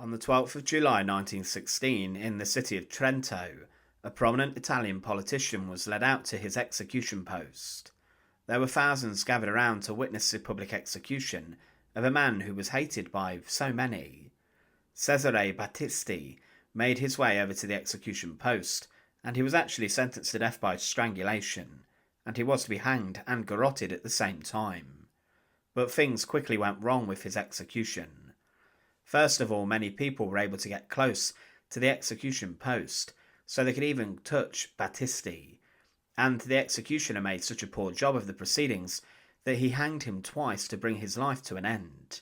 On the 12th of July 1916, in the city of Trento, a prominent Italian politician was led out to his execution post. There were thousands gathered around to witness the public execution of a man who was hated by so many. Cesare Battisti made his way over to the execution post, and he was actually sentenced to death by strangulation, and he was to be hanged and garroted at the same time. But things quickly went wrong with his execution. First of all, many people were able to get close to the execution post, so they could even touch Battisti, and the executioner made such a poor job of the proceedings that he hanged him twice to bring his life to an end.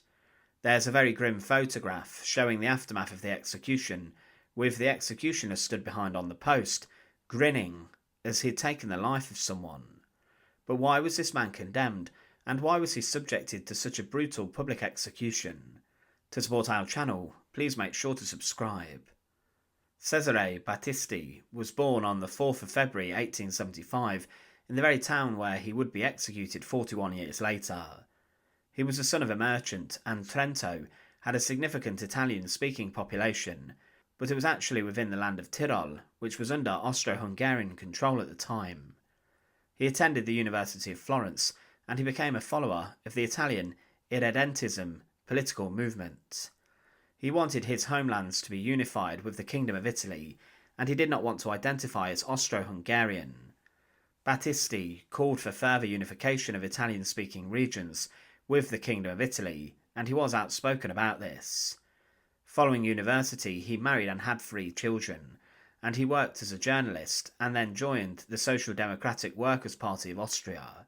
There's a very grim photograph showing the aftermath of the execution, with the executioner stood behind on the post, grinning as he had taken the life of someone. But why was this man condemned, and why was he subjected to such a brutal public execution? To support our channel, please make sure to subscribe. Cesare Battisti was born on the 4th of February 1875 in the very town where he would be executed 41 years later. He was the son of a merchant, and Trento had a significant Italian-speaking population, but it was actually within the land of Tyrol, which was under Austro-Hungarian control at the time. He attended the University of Florence, and he became a follower of the Italian irredentism political movement. He wanted his homelands to be unified with the Kingdom of Italy, and he did not want to identify as Austro-Hungarian. Battisti called for further unification of Italian-speaking regions with the Kingdom of Italy, and he was outspoken about this. Following university, he married and had 3 children, and he worked as a journalist and then joined the Social Democratic Workers' Party of Austria.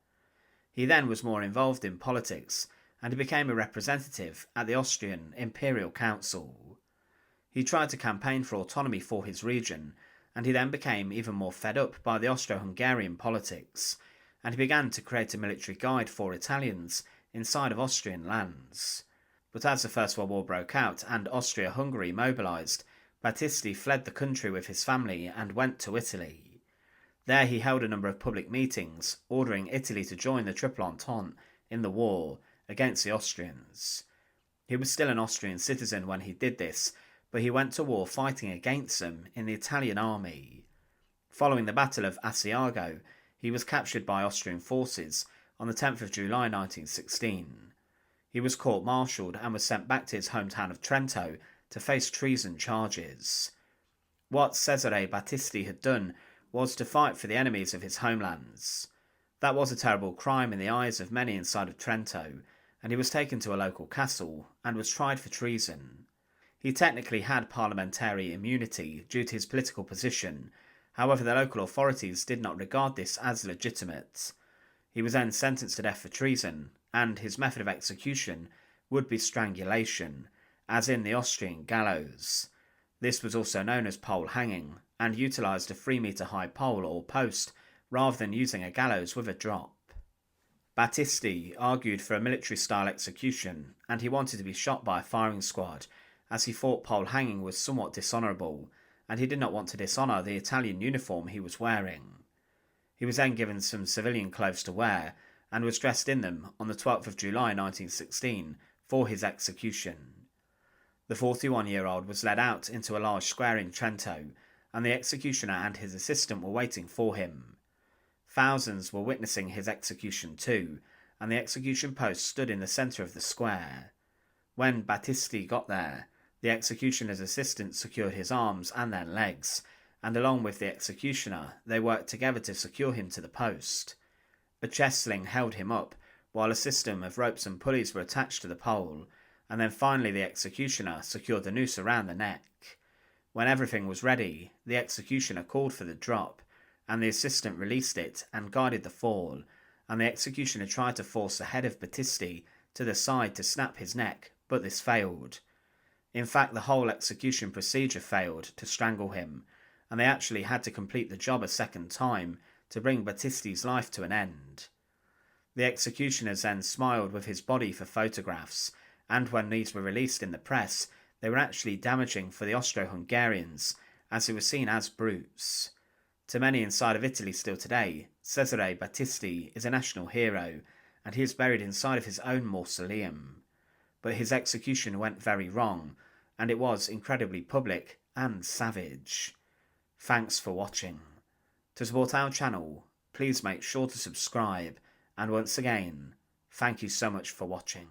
He then was more involved in politics, and he became a representative at the Austrian Imperial Council. He tried to campaign for autonomy for his region, and he then became even more fed up by the Austro-Hungarian politics, and he began to create a military guide for Italians inside of Austrian lands. But as the First World War broke out and Austria-Hungary mobilised, Battisti fled the country with his family and went to Italy. There he held a number of public meetings, ordering Italy to join the Triple Entente in the war against the Austrians. He was still an Austrian citizen when he did this, but he went to war fighting against them in the Italian army. Following the Battle of Asiago, he was captured by Austrian forces on the 10th of July 1916. He was court-martialed and was sent back to his hometown of Trento to face treason charges. What Cesare Battisti had done was to fight for the enemies of his homelands. That was a terrible crime in the eyes of many inside of Trento, and he was taken to a local castle and was tried for treason. He technically had parliamentary immunity due to his political position, however the local authorities did not regard this as legitimate. He was then sentenced to death for treason, and his method of execution would be strangulation, as in the Austrian gallows. This was also known as pole hanging, and utilised a 3-metre high pole or post rather than using a gallows with a drop. Battisti argued for a military-style execution, and he wanted to be shot by a firing squad, as he thought pole hanging was somewhat dishonourable, and he did not want to dishonour the Italian uniform he was wearing. He was then given some civilian clothes to wear, and was dressed in them on the 12th of July 1916 for his execution. The 41-year-old was led out into a large square in Trento, and the executioner and his assistant were waiting for him. Thousands were witnessing his execution too, and the execution post stood in the centre of the square. When Battisti got there, the executioner's assistant secured his arms and then legs, and along with the executioner, they worked together to secure him to the post. A chest sling held him up, while a system of ropes and pulleys were attached to the pole, and then finally the executioner secured the noose around the neck. When everything was ready, the executioner called for the drop, and the assistant released it and guided the fall, and the executioner tried to force the head of Battisti to the side to snap his neck, but this failed. In fact, the whole execution procedure failed to strangle him, and they actually had to complete the job a second time to bring Battisti's life to an end. The executioners then smiled with his body for photographs, and when these were released in the press, they were actually damaging for the Austro-Hungarians, as he was seen as brutes. To many inside of Italy still today, Cesare Battisti is a national hero, and he is buried inside of his own mausoleum. But his execution went very wrong, and it was incredibly public and savage. Thanks for watching. To support our channel, please make sure to subscribe, and once again, thank you so much for watching.